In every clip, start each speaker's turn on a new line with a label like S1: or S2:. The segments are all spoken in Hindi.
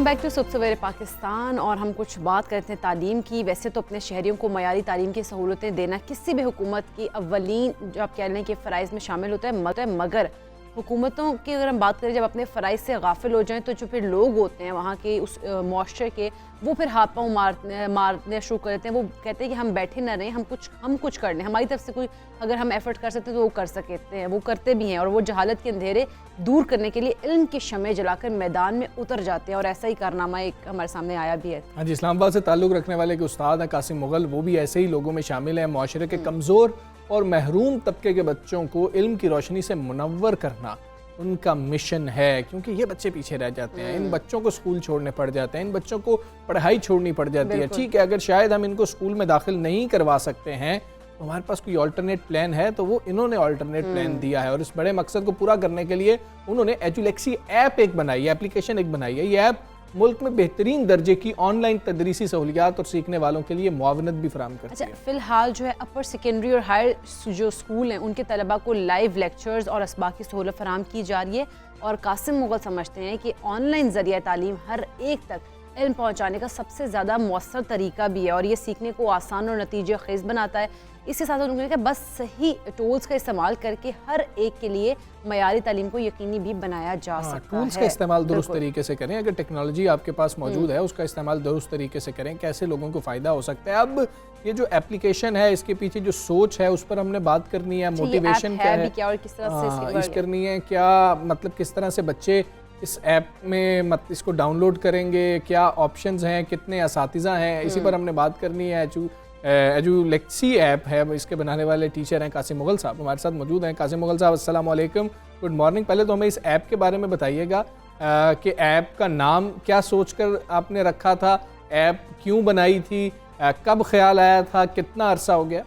S1: वेलकम बैक टू सुबह सवेरे पाकिस्तान। और हम कुछ बात करते हैं तालीम की। वैसे तो अपने शहरियों को मयारी तालीम की सहूलतें देना किसी भी हुकूमत की अव्वलीन जो आप कह लें कि फ़राइज़ में शामिल होता है, मगर हुकूमतों की अगर हम बात करें जब अपने फ़राइज़ से गाफिल हो जाएं तो जो फिर लोग होते हैं वहाँ के उस मुआशरे के, वो फिर हाथ पाँव मारने शुरू कर देते हैं। वो कहते हैं कि हम बैठे ना रहें, हम कुछ कर लें, हमारी तरफ से कोई अगर हम एफ़र्ट कर सकते हैं तो वो कर सकते हैं, वो करते भी हैं। और वो जहालत के अंधेरे दूर करने के लिए इल्म की शमें जलाकर मैदान में उतर जाते हैं। और ऐसा ही कारनामा एक हमारे सामने आया भी है।
S2: हाँ जी, इस्लामाबाद से ताल्लुक़ रखने वाले एक उस्ताद हैं कासिम मुग़ल, वो भी ऐसे ही लोगों में शामिल हैं। मुआशरे के कमज़ोर और महरूम तबके के बच्चों को इल्म की रोशनी से मुनव्वर करना उनका मिशन है, क्योंकि ये बच्चे पीछे रह जाते हैं। इन बच्चों को स्कूल छोड़ने पड़ जाते हैं, इन बच्चों को पढ़ाई छोड़नी पड़ जाती है। ठीक है, अगर शायद हम इनको स्कूल में दाखिल नहीं करवा सकते हैं तो हमारे पास कोई अल्टरनेट प्लान है, तो वो इन्होंने अल्टरनेट प्लान दिया है। और इस बड़े मकसद को पूरा करने के लिए उन्होंने एजुलेक्सी ऐप एक बनाई है, एप्लीकेशन एक बनाई है। ये ऐप मुल्क में बेहतरीन दर्जे की ऑनलाइन तदरीसी सहूलियात और सीखने वालों के लिए मुआवनत भी फराहम करती है।
S1: फिलहाल जो है अपर सेकेंडरी और हायर जो स्कूल हैं उनके तलबा को लाइव लेक्चर्स और असबाक की सहूलत फराहम की जा रही है। और कासिम मुग़ल समझते हैं कि ऑनलाइन ज़रिया तालीम हर एक तक इल्म पहुँचाने का सबसे ज़्यादा मौसर तरीका भी है और ये सीखने को आसान और नतीजे खेज़ बनाता है। इसके साथ उन्होंने कहा बस सही टूल्स का इस्तेमाल करके हर एक के लिए मयारी तालीम को यकीनी भी बनाया जा सकता है।
S2: टूल्स का इस्तेमाल दुरुस्त तरीके से करें। अगर टेक्नोलॉजी आपके पास मौजूद है उसका इस्तेमाल दुरुस्त तरीके से करें, कैसे लोगों को फ़ायदा हो सकता है। अब ये जो एप्लीकेशन है इसके पीछे जो सोच है उस पर हमने बात करनी है। मोटिवेशन क्या है,
S1: क्या और किस तरह से
S2: करनी है, क्या मतलब किस तरह से बच्चे इस ऐप में इसको डाउनलोड करेंगे, क्या ऑप्शंस हैं, कितने असातिज़ा हैं, इसी पर हमने बात करनी है। एजुलेक्सी ऐप है, इसके बनाने वाले टीचर हैं कासिम मुग़ल साहब, हमारे साथ मौजूद हैं। कासिम मुग़ल साहब, अस्सलाम वालेकुम, गुड मॉर्निंग। पहले तो हमें इस ऐप के बारे में बताइएगा कि ऐप का नाम क्या सोचकर आपने रखा था, ऐप क्यों बनाई थी, कब ख्याल आया था, कितना अरसा हो गया?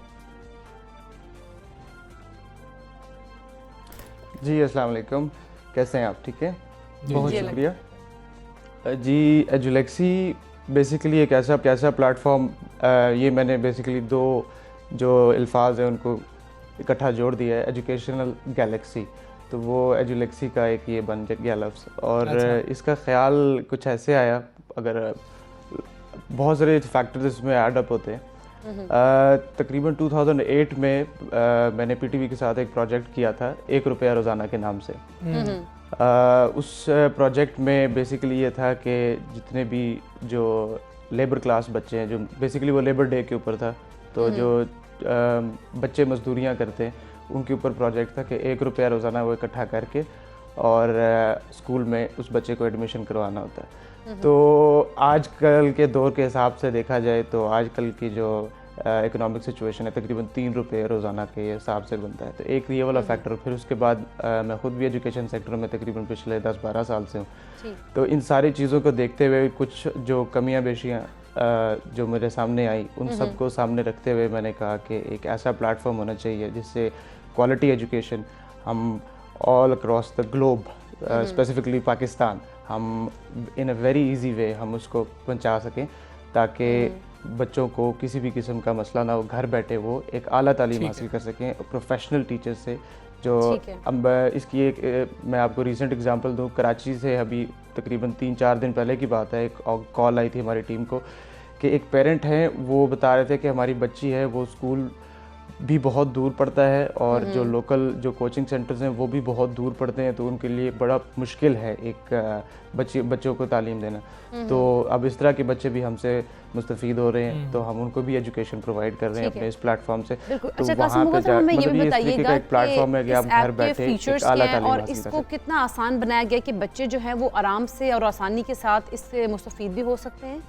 S3: जी अस्सलाम वालेकुम, कैसे हैं आप? ठीक है, बहुत शुक्रिया जी। एजुलेक्सी बेसिकली एक ऐसा प्लेटफॉर्म, ये मैंने बेसिकली दो जो अल्फाज हैं उनको इकट्ठा जोड़ दिया है, एजुकेशनल गैलेक्सी, तो वो एजुलेक्सी का एक ये बन गया लफ्ज़। और इसका ख्याल कुछ ऐसे आया, अगर बहुत सारे फैक्टर्स इसमें ऐड अप होते हैं। तकरीबन 2008 में मैंने पीटीवी के साथ एक प्रोजेक्ट किया था, 1 रुपया रोज़ाना के नाम से। उस प्रोजेक्ट में बेसिकली ये था कि जितने भी जो लेबर क्लास बच्चे हैं, जो बेसिकली वो लेबर डे के ऊपर था, तो जो बच्चे मजदूरियां करते हैं उनके ऊपर प्रोजेक्ट था कि 1 रुपया रोज़ाना वो इकट्ठा करके और स्कूल में उस बच्चे को एडमिशन करवाना होता है। तो आजकल के दौर के हिसाब से देखा जाए तो आजकल की जो इकोनॉमिक सिचुएशन है तकरीबन 3 रुपये रोज़ाना के हिसाब से बनता है। तो एक ये वाला फैक्टर। फिर उसके बाद मैं ख़ुद भी एजुकेशन सेक्टर में तकरीबन पिछले 10-12 साल से हूँ, तो इन सारी चीज़ों को देखते हुए कुछ जो कमियां बेशियाँ जो मेरे सामने आई, उन सब को सामने रखते हुए मैंने कहा कि एक ऐसा प्लेटफॉर्म होना चाहिए जिससे क्वालिटी एजुकेशन हम all across the globe, specifically Pakistan, हम इन अ वेरी इजी वे हम उसको पहुंचा सकें, ताकि बच्चों को किसी भी किस्म का मसला ना हो, घर बैठे वो एक आला तालीम हासिल कर सकें प्रोफेशनल टीचर से। जो अब इसकी एक मैं आपको रीसेंट एग्जांपल दूं, कराची से अभी तकरीबन 3-4 दिन पहले की बात है, एक कॉल आई थी हमारी टीम को कि एक पेरेंट हैं, वो बता रहे थे कि हमारी बच्ची है, वो स्कूल भी बहुत दूर पड़ता है और जो लोकल जो कोचिंग सेंटर्स हैं वो भी बहुत दूर पड़ते हैं, तो उनके लिए बड़ा मुश्किल है एक बच्चों को तालीम देना। तो अब इस तरह के बच्चे भी हमसे मुस्तफ़ीद हो रहे हैं, तो हम उनको भी एजुकेशन प्रोवाइड कर रहे हैं अपने इस प्लेटफॉर्म से। तो वहाँ पे मतलब ये इस तरीके का एक प्लेटफॉर्म है कि आप घर बैठे एक आला तालीम
S1: और इसको कितना आसान बनाया गया कि बच्चे जो हैं वो आराम से और आसानी के साथ इससे मुस्तफ़ीद भी हो सकते हैं।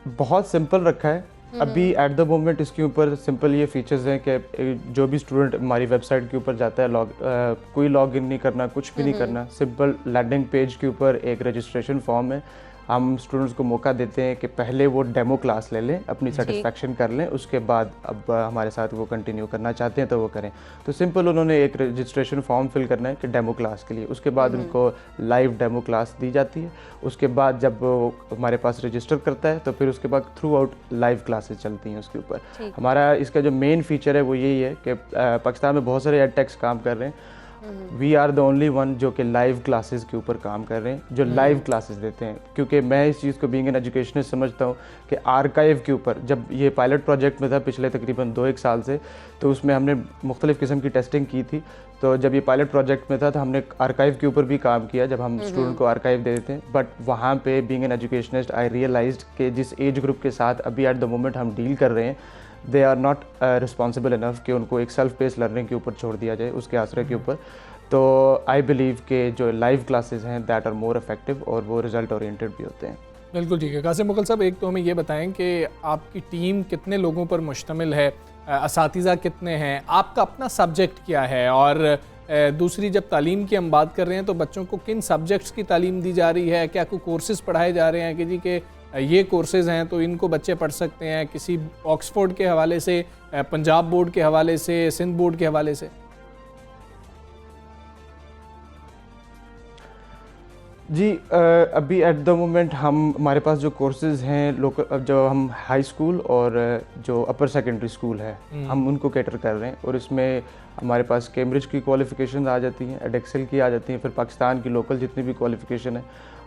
S3: बहुत सिंपल रखा है अभी एट द मोमेंट। इसके ऊपर सिंपल ये फीचर्स हैं कि जो भी स्टूडेंट हमारी वेबसाइट के ऊपर जाता है, कोई लॉगिन नहीं करना, कुछ भी नहीं करना, सिंपल लैंडिंग पेज के ऊपर एक रजिस्ट्रेशन फॉर्म है। हम स्टूडेंट्स को मौका देते हैं कि पहले वो डेमो क्लास ले लें, अपनी सेटिस्फेक्शन कर लें, उसके बाद अब हमारे साथ वो कंटिन्यू करना चाहते हैं तो वो करें। तो सिंपल उन्होंने एक रजिस्ट्रेशन फॉर्म फिल करना है कि डेमो क्लास के लिए, उसके बाद उनको लाइव डेमो क्लास दी जाती है। उसके बाद जब वो हमारे पास रजिस्टर करता है तो फिर उसके बाद थ्रू आउट लाइव क्लासेस चलती हैं उसके ऊपर। हमारा इसका जो मेन फीचर है वो यही है कि पाकिस्तान में बहुत सारे एडटेक्स काम कर रहे हैं we are the only one जो कि लाइव क्लासेस के ऊपर काम कर रहे हैं, जो लाइव क्लासेस देते हैं। क्योंकि मैं इस चीज़ को बीइंग एन एजुकेशनिस्ट समझता हूँ कि आर्काइव के ऊपर, जब ये पायलट प्रोजेक्ट में था पिछले तकरीबन 2-1 साल से, तो उसमें हमने मुख्तलिफ़ किस्म की टेस्टिंग की थी। तो जब ये पायलट प्रोजेक्ट में था तो हमने आर्काइव के ऊपर भी काम किया, जब हम स्टूडेंट को आर्काइव दे देते हैं। बट वहाँ पे being an educationist I realized कि जिस एज ग्रुप के साथ अभी एट द मोमेंट हम डील कर रहे हैं, they are not responsible enough कि उनको एक सेल्फ बेस्ड लर्निंग के ऊपर छोड़ दिया जाए, उसके आसरे के ऊपर। तो आई बिलीव कि जो लाइव क्लासेस हैं दैट आर मोर इफेक्टिव और वो रिजल्ट ओरिएंटेड भी होते हैं।
S2: बिल्कुल ठीक है। कासिम मुगल साहब, एक तो हमें ये बताएं कि आपकी टीम कितने लोगों पर मुश्तमिल है, असातिज़ा कितने हैं, आपका अपना सब्जेक्ट क्या है, और दूसरी जब तालीम की हम बात कर रहे हैं तो बच्चों को किन सब्जेक्ट्स की तालीम दी जा रही है, क्या कोई कोर्सेज़ पढ़ाए जा रहे हैं कि जी के ये कोर्सेज़ हैं तो इनको बच्चे पढ़ सकते हैं, किसी ऑक्सफोर्ड के हवाले से, पंजाब बोर्ड के हवाले से, सिंध बोर्ड के हवाले से?
S3: जी अभी एट द मोमेंट हमारे पास जो कोर्सेज़ हैं लोकल, जो हम हाई स्कूल और जो अपर सेकेंडरी स्कूल है हम उनको कैटर कर रहे हैं। और इसमें हमारे पास कैम्ब्रिज की क्वालिफ़िकेशन आ जाती हैं, एडेक्सल की आ जाती हैं, फिर पाकिस्तान की लोकल जितनी भी क्वालिफ़िकेशन है,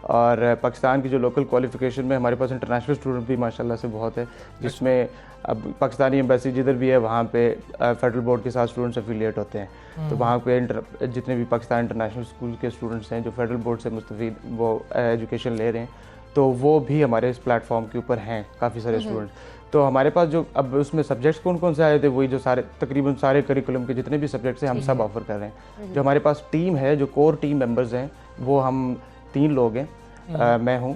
S3: और पाकिस्तान की जो लोकल क्वालिफ़िकेशन में हमारे पास इंटरनेशनल स्टूडेंट भी माशाल्लाह से बहुत है, जिसमें अब पाकिस्तानी एम्बेसी जिधर भी है वहाँ पे फेडरल बोर्ड के साथ स्टूडेंट्स एफिलिएट होते हैं। तो वहाँ पे जितने भी पाकिस्तान इंटरनेशनल स्कूल के स्टूडेंट्स हैं जो फेडरल बोर्ड से मुस्तफ़ीद वो एजुकेशन ले रहे हैं, तो वो भी हमारे इस प्लेटफॉर्म के ऊपर हैं काफ़ी सारे स्टूडेंट्स। तो हमारे पास जो अब उसमें सब्जेक्ट्स कौन कौन से आए थे, वही जो सारे तकरीबन सारे करिकुलम के जितने भी सब्जेक्ट्स हैं हम सब ऑफर कर रहे हैं। जो हमारे पास टीम है, जो कोर टीम मेंबर्स हैं, वो हम 3 लोग हैं। मैं हूँ,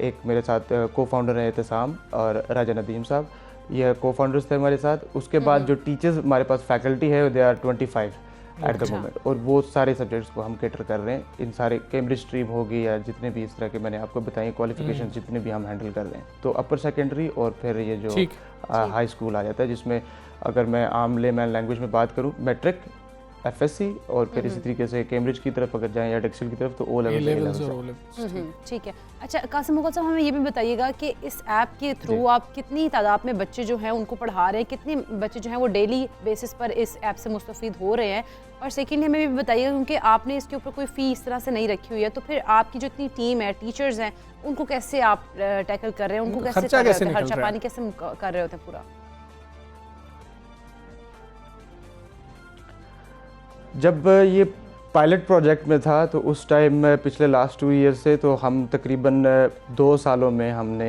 S3: एक मेरे साथ को फाउंडर है एहतसाम और राजा नदीम साहब, ये को फाउंडर्स थे हमारे साथ। उसके बाद जो टीचर्स हमारे पास फैकल्टी है they are 25 at the moment, और वो सारे सब्जेक्ट्स को हम कैटर कर रहे हैं। इन सारे कैम्ब्रिज स्ट्रीम होगी या जितने भी इस तरह के मैंने आपको बताई क्वालिफिकेशन जितने भी हम हैंडल कर रहे हैं। तो अपर सेकेंडरी और फिर ये जो हाई स्कूल आ जाता है, जिसमें अगर मैं आम लेमैन लैंग्वेज में बात करूँ, मैट्रिक, एफएससी और फिर इसी तरीके से कैम्ब्रिज की तरफ अगर जाएं या एडेक्सल की तरफ तो ओ लेवल्स।
S1: ठीक है। अच्छा कासिम मुगल साहब, हमें ये भी बताइएगा कि इस ऐप के थ्रू आप कितनी तादाद में बच्चे जो हैं उनको पढ़ा रहे हैं, कितने बच्चे जो हैं वो डेली बेसिस पर इस ऐप से मुस्तफ़ीद हो रहे हैं, और सेकेंडली हमें भी बताइएगा क्योंकि आपने इसके ऊपर कोई फ़ी इस तरह से नहीं रखी हुई है, तो फिर आपकी जो इतनी टीम है, टीचर्स हैं, उनको कैसे आप टैकल कर रहे हैं, उनको कैसे खर्चा पानी कैसे कर रहे होते हैं पूरा?
S3: जब ये पायलट प्रोजेक्ट में था तो उस टाइम पिछले लास्ट 2 ईयर से तो हम तकरीबन 2 सालों में हमने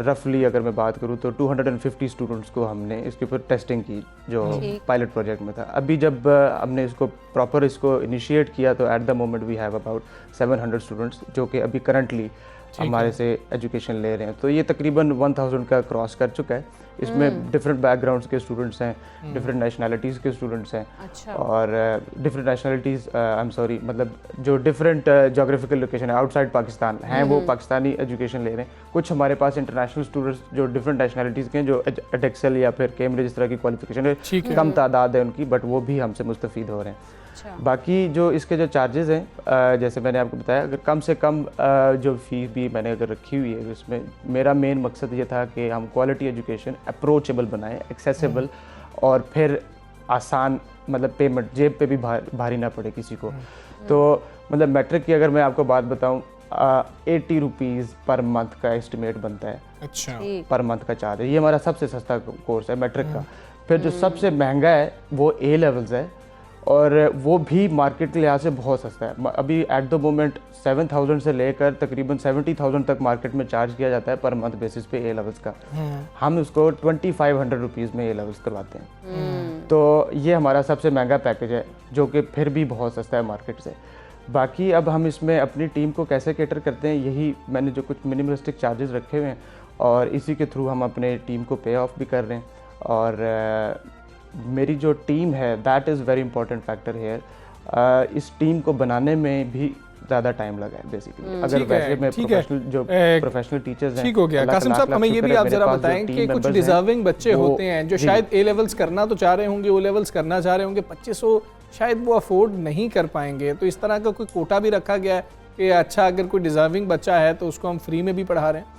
S3: रफली अगर मैं बात करूँ तो 250 स्टूडेंट्स को हमने इसके ऊपर टेस्टिंग की जो पायलट प्रोजेक्ट में था। अभी जब हमने इसको प्रॉपर इसको इनिशिएट किया तो at the moment we have about 700 students जो कि अभी करंटली हमारे से एजुकेशन ले रहे हैं। तो ये तकरीबन 1000 का क्रॉस कर चुका है। इसमें डिफरेंट बैकग्राउंड्स के स्टूडेंट्स हैं, डिफरेंट नेशनैलिटीज़ के स्टूडेंट्स हैं।
S1: अच्छा।
S3: और different nationalities I am sorry मतलब जो डिफरेंट जोग्राफिकल लोकेशन है आउटसाइड पाकिस्तान हैं वो पाकिस्तानी एजुकेशन ले रहे हैं। कुछ हमारे पास इंटरनेशनल स्टूडेंट्स जो डिफरेंट नेशनैलिटीज़ के हैं जो एडेक्सल या फिर कैम्ब्रिज इस तरह की क्वालिफिकेशन है, कम तादाद है उनकी, बट वो भी हमसे मुस्तफ़ीद हो रहे हैं। बाकी जो इसके जो चार्जेस हैं जैसे मैंने आपको बताया, अगर कम से कम जो फ़ीस भी मैंने अगर रखी हुई है, इसमें मेरा मेन मकसद ये था कि हम क्वालिटी एजुकेशन अप्रोचेबल बनाएं, एक्सेसिबल, और फिर आसान, मतलब पेमेंट जेब पे भी भारी ना पड़े किसी को। तो मतलब मैट्रिक की अगर मैं आपको बात बताऊं 80 रुपीज़ पर मंथ का एस्टिमेट बनता है।
S2: अच्छा।
S3: पर मंथ का चार्ज है। ये हमारा सबसे सस्ता कोर्स है मैट्रिक का। फिर जो सबसे महंगा है वो ए लेवल्स है, और वो भी मार्केट के लिहाज से बहुत सस्ता है। अभी एट द मोमेंट 7000 से लेकर तकरीबन 70,000 तक मार्केट में चार्ज किया जाता है पर मंथ बेसिस पे ए लेवल्स का। हम उसको 2500 रुपीज़ में ए लेवल्स करवाते हैं। तो ये हमारा सबसे महंगा पैकेज है जो कि फिर भी बहुत सस्ता है मार्केट से। बाकी अब हम इसमें अपनी टीम को कैसे कैटर करते हैं, यही मैंने जो कुछ मिनिमलिस्टिक चार्जेस रखे हुए हैं और इसी के थ्रू हम अपने टीम को पे ऑफ भी कर रहे हैं। और मेरी जो टीम है that is very important factor here. इस टीम को बनाने में भी ज़्यादा टाइम लगा है बेसिकली। अगर वैसे मैं प्रोफेशनल टीचर्स हैं।
S2: ठीक हो गया। कासिम साहब, हमें ये भी आप जरा बताएं कि कुछ डिजर्विंग बच्चे होते हैं जो शायद ए लेवल्स करना तो चाह रहे होंगे, ओ लेवल्स करना चाह रहे होंगे, 2500 शायद वो अफोर्ड नहीं कर पाएंगे, तो इस तरह का कोई कोटा भी रखा गया है कि अच्छा अगर कोई डिजर्विंग बच्चा है तो उसको हम फ्री में भी पढ़ा रहे हैं?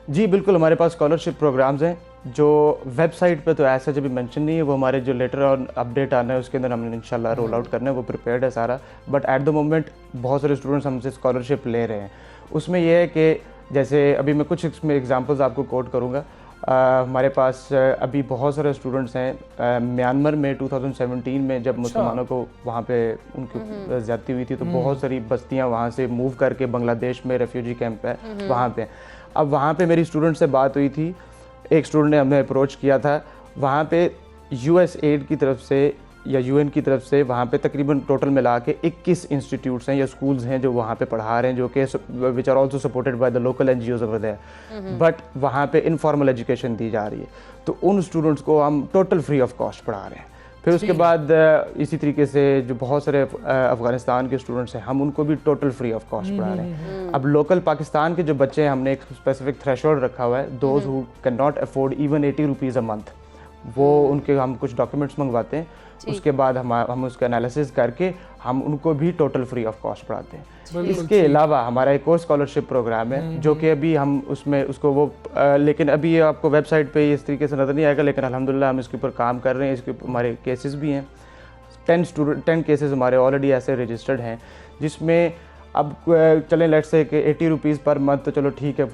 S3: जी बिल्कुल, हमारे पास स्कॉलरशिप प्रोग्राम्स हैं जो वेबसाइट पे तो ऐसा जब भी मेंशन नहीं है, वो हमारे जो लेटर ऑन अपडेट आना है उसके अंदर हमने इंशाल्लाह रोल आउट करना है, वो प्रिपेयर्ड है सारा। बट एट द मोमेंट बहुत सारे स्टूडेंट्स हमसे स्कॉलरशिप ले रहे हैं। उसमें यह है कि जैसे अभी मैं कुछ इसमें एग्जांपल्स आपको कोट करूँगा। हमारे पास अभी बहुत सारे स्टूडेंट्स हैं म्यांमार में 2017 में जब मुसलमानों को वहाँ पे उनकी ज़्यादती हुई थी, तो बहुत सारी बस्तियाँ वहाँ से मूव करके बांग्लादेश में रेफ्यूजी कैंप है वहाँ पे। अब वहाँ पे मेरी स्टूडेंट से बात हुई थी, एक स्टूडेंट ने हमें अप्रोच किया था, वहाँ पे USAID की तरफ से या UN की तरफ से वहाँ पे तकरीबन टोटल मिला के 21 इंस्टीट्यूट्स हैं या स्कूल्स हैं जो वहाँ पे पढ़ा रहे हैं, जो कि which are also supported by the local NGOs over there, but वहाँ पे इनफॉर्मल एजुकेशन दी जा रही है। तो उन स्टूडेंट्स को हम टोटल फ्री ऑफ कॉस्ट पढ़ा रहे हैं। फिर उसके बाद इसी तरीके से जो बहुत सारे अफ़गानिस्तान के स्टूडेंट्स हैं, हम उनको भी टोटल फ्री ऑफ कॉस्ट पढ़ा रहे हैं। अब लोकल पाकिस्तान के जो बच्चे हैं, हमने एक स्पेसिफिक थ्रेशोल्ड रखा हुआ है, those who can not afford even 80 rupees a month, वो उनके हम कुछ डॉक्यूमेंट्स मंगवाते हैं, उसके बाद हम उसका एनालिसिस करके हम उनको भी टोटल फ्री ऑफ कॉस्ट पढ़ाते हैं। इसके अलावा हमारा एक और स्कॉलरशिप प्रोग्राम है जो कि अभी हम उसमें उसको वो लेकिन अभी ये आपको वेबसाइट पे इस तरीके से नज़र नहीं आएगा, लेकिन अल्हम्दुलिल्लाह हम इसके ऊपर काम कर रहे हैं। इसके हमारे केसेस भी हैं, 10 केसेस हमारे ऑलरेडी ऐसे रजिस्टर्ड हैं, जिसमें अब चलें लेट्स से कि 80 रुपीज़ पर मंथ, तो चलो ठीक है,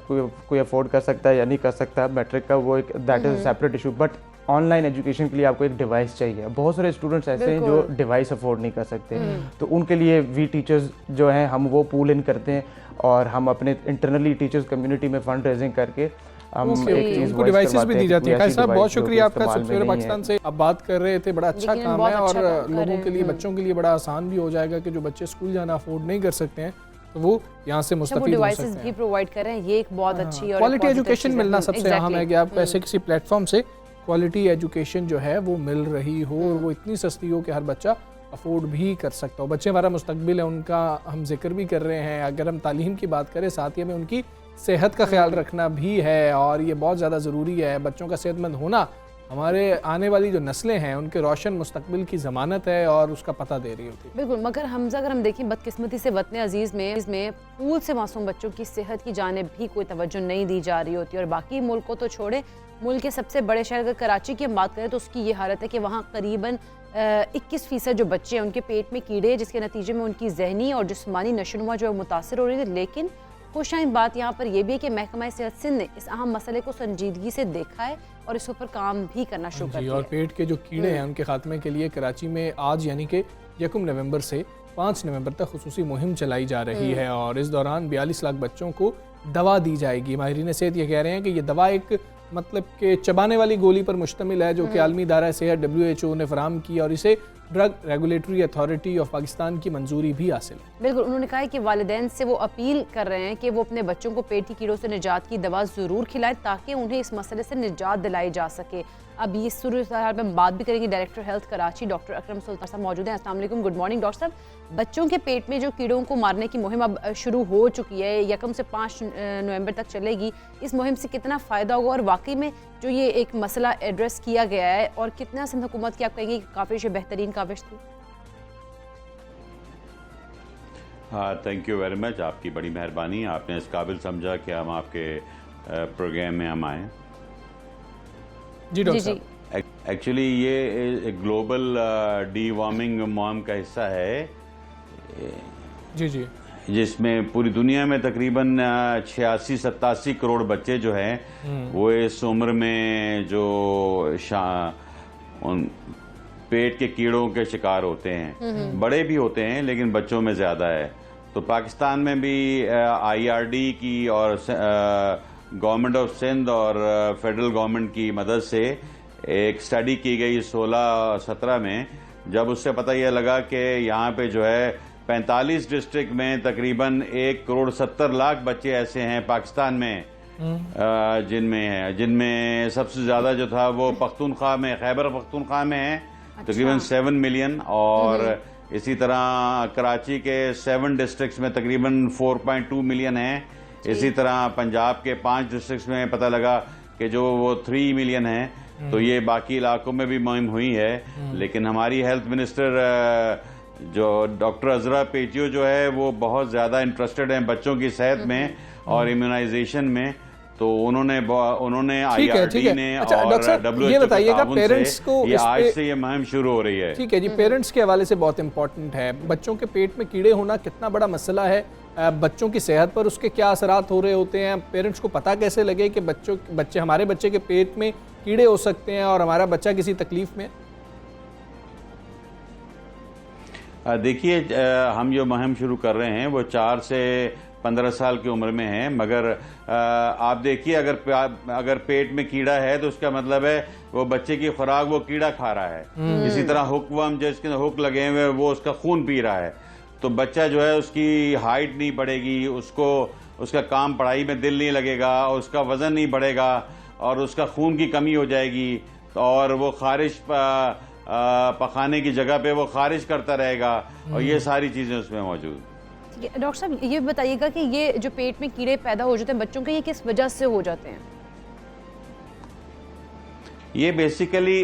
S3: कोई अफोर्ड कर सकता है या नहीं कर सकता, मैट्रिक का वो एक that is separate issue. But online education के लिए आपको एक डिवाइस चाहिए। बहुत सारे स्टूडेंट्स ऐसे हैं जो डिवाइस अफोर्ड नहीं कर सकते, तो उनके लिए वी टीचर्स जो हैं हम वो पूल इन करते हैं और हम अपने इंटरनली टीचर्स कम्युनिटी में फंड रेजिंग करके हम एक चीज़
S2: उनको डिवाइसेस भी दी जाती है। साहब बहुत शुक्रिया आपका, सवेरे पाकिस्तान से आप बात कर रहे थे, बड़ा अच्छा काम है और लोगों के लिए, बच्चों के लिए बड़ा आसान भी हो जाएगा कि जो बच्चे स्कूल जाना अफोर्ड नहीं कर सकते हैं तो वो यहाँ से मुस्तफीद हो सकते हैं।
S1: भी प्रोवाइड कर रहे हैं, ये एक बहुत अच्छी और
S2: क्वालिटी एजुकेशन मिलना सबसे अहम है कि आपको ऐसे किसी प्लेटफॉर्म से क्वालिटी एजुकेशन जो है वो मिल रही हो और वो इतनी सस्ती हो कि हर बच्चा अफोर्ड भी कर सकता हो। बच्चे हमारा मुस्तकबिल है, उनका हम जिक्र भी कर रहे हैं। अगर हम तालीम की बात करें, साथ ही में उनकी सेहत का ख्याल रखना भी है और ये बहुत ज़्यादा ज़रूरी है। बच्चों का सेहतमंद होना हमारे आने वाली जो नस्लें हैं उनके रोशन मुस्तकबिल की ज़मानत है और उसका पता दे रही होती है।
S1: बिल्कुल, मगर हमजा अगर हम देखें बदकिस्मती से वतन अजीज़ में फूल से मासूम बच्चों की सेहत की जानिब भी कोई तवज्जो नहीं दी जा रही होती। और बाकी मुल्क को तो छोड़े, मुल्क के सबसे बड़े शहर अगर कराची की हम बात करें तो उसकी ये हालत है कि वहाँ करीबन 21% जो बच्चे हैं उनके पेट में कीड़े, जिसके नतीजे में उनकी जहनी और जिस्मानी नशोनुमा जो है मुतासर हो रही है। लेकिन खुशाइन बात यहाँ पर यह भी है कि महकमा सेहत सिंध ने इस अहम मसले को संजीदगी से देखा है और इस ऊपर काम भी करना शुरू कर दिया।
S2: और पेट के जो कीड़े हैं उनके खात्मे के लिए कराची में आज यानी कि 1 नवंबर से 5 नवंबर तक खुसूसी मुहिम चलाई जा रही है और इस दौरान 42 लाख बच्चों को दवा दी जाएगी। माहिरीन सेहत ये कह रहे हैं कि ये दवा एक मतलब के चबाने वाली गोली पर मुश्तमिल है जो कि आलमी इदारा सेहत WHO ने फराहम की और इसे drug regulatory authority of Pakistan की मंजूरी भी हासिल है।
S1: बिल्कुल, उन्होंने कहा है कि वालिदैन से वो अपील कर रहे हैं कि वो अपने बच्चों को पेट की कीड़ों से निजात की दवा ज़रूर खिलाएं ताकि उन्हें इस मसले से निजात दिलाई जा सके। अब ये सूरत हाल में बात भी करेंगे। डायरेक्टर हेल्थ कराची डॉक्टर अकरम सुल्तान साहब मौजूद हैं। अस्सलाम वालेकुम, गुड मॉर्निंग डॉक्टर साहब। बच्चों के पेट में जो कीड़ों को मारने की मुहिम अब शुरू हो चुकी है, 1 से 5 नवंबर तक चलेगी। इस मुहिम से कितना फ़ायदा होगा और वाकई में जो ये एक मसला एड्रेस किया गया है और कितना सिंध हुकूमत की आप कहेंगे कि काविश बेहतरीन काविश थी?
S4: हाँ, थैंक यू वेरी मच, आपकी बड़ी मेहरबानी। आपने इस काबिल समझा कि हम आपके प्रोग्राम में हम आएँ।
S2: जी डॉक्टर साहब,
S4: एक्चुअली ये एक ग्लोबल डी वार्मिंग मुहिम का हिस्सा है
S2: जी जी,
S4: जिसमें पूरी दुनिया में तकरीबन 86-87 करोड़ बच्चे जो हैं वो इस उम्र में जो उन पेट के कीड़ों के शिकार होते हैं। बड़े भी होते हैं लेकिन बच्चों में ज़्यादा है। तो पाकिस्तान में भी IRD की और गवर्नमेंट ऑफ सिंध और फेडरल गवर्नमेंट की मदद से एक स्टडी की गई 16-17 में, जब उससे पता यह लगा कि यहाँ पे जो है 45 डिस्ट्रिक्ट में तकरीबन 1,70,00,000 बच्चे ऐसे हैं पाकिस्तान में जिनमें सबसे ज़्यादा जो था वो पख्तूनख्वा में, खैबर पख्तूनख्वा में है तकरीबन 7 मिलियन और इसी तरह कराची के 7 डिस्ट्रिक्ट्स में तकरीबन 4.2 मिलियन हैं। इसी तरह पंजाब के 5 डिस्ट्रिक्ट्स में पता लगा कि जो वो 3 मिलियन हैं। तो ये बाकी इलाकों में भी मुहिम हुई है। लेकिन हमारी हेल्थ मिनिस्टर जो डॉक्टर अजरा पेटियो जो है वो बहुत ज़्यादा इंटरेस्टेड हैं बच्चों की सेहत में और इम्यूनाइजेशन में। तो उन्होंने
S2: ठीक है।
S4: IRD ने
S2: अच्छा
S4: और
S2: डॉक्टर साहब, ये
S4: WHO के
S2: बताइएगा
S4: ताउन
S2: पेरेंट्स
S4: से
S2: को
S4: ये
S2: इस
S4: आज
S2: पे-
S4: से ये मुहिम शुरू हो रही है।
S2: ठीक है जी, पेरेंट्स के हवाले से बहुत इंपॉर्टेंट है, बच्चों के पेट में कीड़े होना कितना बड़ा मसला है, बच्चों की सेहत पर उसके क्या असरात हो रहे होते हैं, पेरेंट्स को पता कैसे लगे कि हमारे बच्चे के पेट में कीड़े हो सकते हैं और हमारा बच्चा किसी तकलीफ में?
S4: देखिए, हम जो मुहिम शुरू कर रहे हैं वो 4 से 15 साल की उम्र में है, मगर आप देखिए अगर पेट में कीड़ा है तो उसका मतलब है वो बच्चे की खुराक वो कीड़ा खा रहा है। इसी तरह हुकवर्म जिसके हुक लगे हुए वो उसका खून पी रहा है, तो बच्चा जो है उसकी हाइट नहीं बढ़ेगी, उसका काम पढ़ाई में दिल नहीं लगेगा, उसका वजन नहीं बढ़ेगा और उसका खून की कमी हो जाएगी और वो खारिश पखाने की जगह पे वो खारिश करता रहेगा और ये सारी चीज़ें उसमें मौजूद।
S1: ठीक है डॉक्टर साहब, ये बताइएगा कि ये जो पेट में कीड़े पैदा हो जाते हैं बच्चों के, ये किस वजह से हो जाते हैं?
S4: ये बेसिकली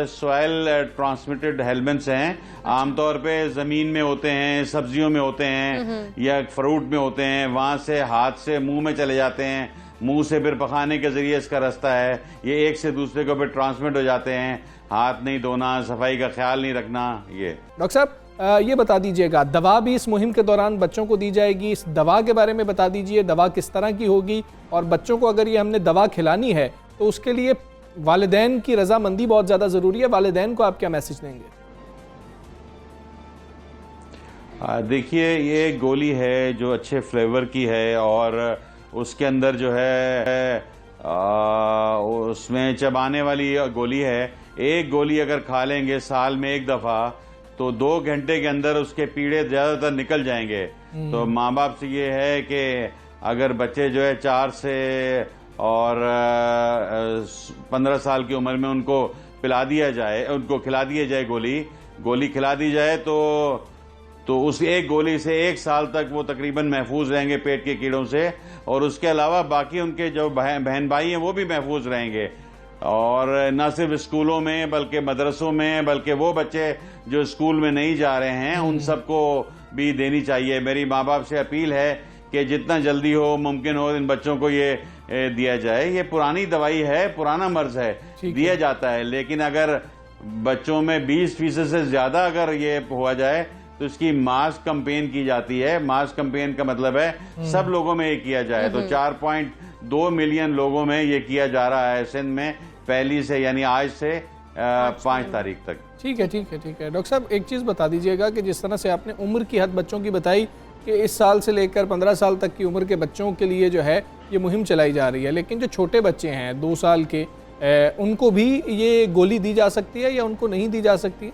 S4: सॉइल ट्रांसमिटेड हेलमेंट्स हैं। आमतौर पे ज़मीन में होते हैं, सब्जियों में होते हैं या फ्रूट में होते हैं, वहाँ से हाथ से मुंह में चले जाते हैं, मुंह से फिर पखाने के जरिए इसका रास्ता है, ये एक से दूसरे को फिर ट्रांसमिट हो जाते हैं। हाथ नहीं धोना, सफाई का ख्याल नहीं रखना। ये
S2: डॉक्टर साहब ये बता दीजिएगा, दवा भी इस मुहिम के दौरान बच्चों को दी जाएगी, इस दवा के बारे में बता दीजिए, दवा किस तरह की होगी और बच्चों को अगर ये हमने दवा खिलानी है तो उसके लिए वालिदैन की रजामंदी बहुत ज़्यादा ज़रूरी है, वालिदैन को आप क्या मैसेज देंगे?
S4: देखिए, ये गोली है जो अच्छे फ्लेवर की है और उसके अंदर जो है उसमें चबाने वाली गोली है। एक गोली अगर खा लेंगे साल में एक दफ़ा तो 2 घंटे के अंदर उसके पीड़े ज़्यादातर निकल जाएंगे। तो माँ बाप से ये है कि अगर बच्चे जो है 4 से और 15 साल की उम्र में उनको खिला दिया जाए गोली खिला दी जाए तो उस एक गोली से 1 साल तक वो तकरीबन महफूज रहेंगे पेट के कीड़ों से और उसके अलावा बाकी उनके जो बहन भाई हैं वो भी महफूज रहेंगे। और न सिर्फ स्कूलों में बल्कि मदरसों में, बल्कि वो बच्चे जो स्कूल में नहीं जा रहे हैं उन सबको भी देनी चाहिए। मेरी माँ बाप से अपील है कि जितना जल्दी हो मुमकिन हो इन बच्चों को ये दिया जाए। ये पुरानी दवाई है, पुराना मर्ज है, दिया जाता है, लेकिन अगर बच्चों में 20% से ज़्यादा अगर ये हुआ जाए तो इसकी मास कैंपेन की जाती है। मास कैंपेन का मतलब है सब लोगों में ये किया जाए। तो 4.2 मिलियन लोगों में ये किया जा रहा है सिंध में पहली से, यानी आज से 5 तारीख तक।
S2: ठीक है। डॉक्टर साहब एक चीज़ बता दीजिएगा कि जिस तरह से आपने उम्र की हद बच्चों की बताई कि इस साल से लेकर 15 साल तक की उम्र के बच्चों के लिए जो है ये मुहिम चलाई जा रही है, लेकिन जो छोटे बच्चे हैं 2 साल के, उनको भी ये गोली दी जा सकती है या उनको नहीं दी जा सकती?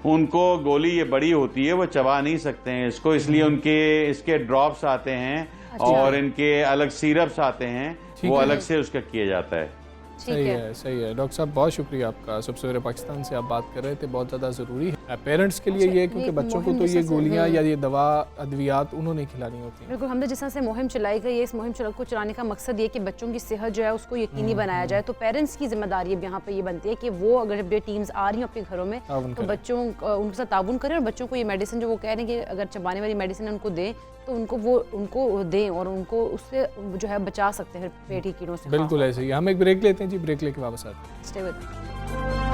S4: उनको गोली ये बड़ी होती है, वो चबा नहीं सकते हैं इसको, इसलिए इसके ड्रॉप्स आते हैं और इनके अलग सिरप्स आते हैं, वो अलग से उसका किया जाता है।
S2: सही है। डॉक्टर साहब बहुत शुक्रिया आपका। सबसे पहले पाकिस्तान से आप बात कर रहे थे, बहुत ज़्यादा ज़रूरी है पेरेंट्स के लिए ये, क्योंकि बच्चों को तो ये गोलियां या ये दवा अद्वियात उन्होंने खिलानी होती है।
S1: बिल्कुल, हमने जिस तरह से मुहिम चलाई गई है, इस मुहिम को चलाने का मकसद ये कि बच्चों की सेहत जो है उसको यकीनी बनाया जाए। तो पेरेंट्स की जिम्मेदारी अब यहाँ पे ये बनती है कि वो अगर जब ये टीम्स आ रही हैं अपने घरों में तो बच्चों उनके साथ ताउन करें और बच्चों को ये मेडिसिन जो वो कह रहे हैं कि अगर चबाने वाली मेडिसिन उनको दें तो उनको दें और उनको उससे जो है बचा सकते हैं पेट के कीड़ों से।
S2: बिल्कुल ऐसे ही। हम एक ब्रेक लेते हैं जी, ब्रेक लेके वापस आते हैं।
S1: Stay with me.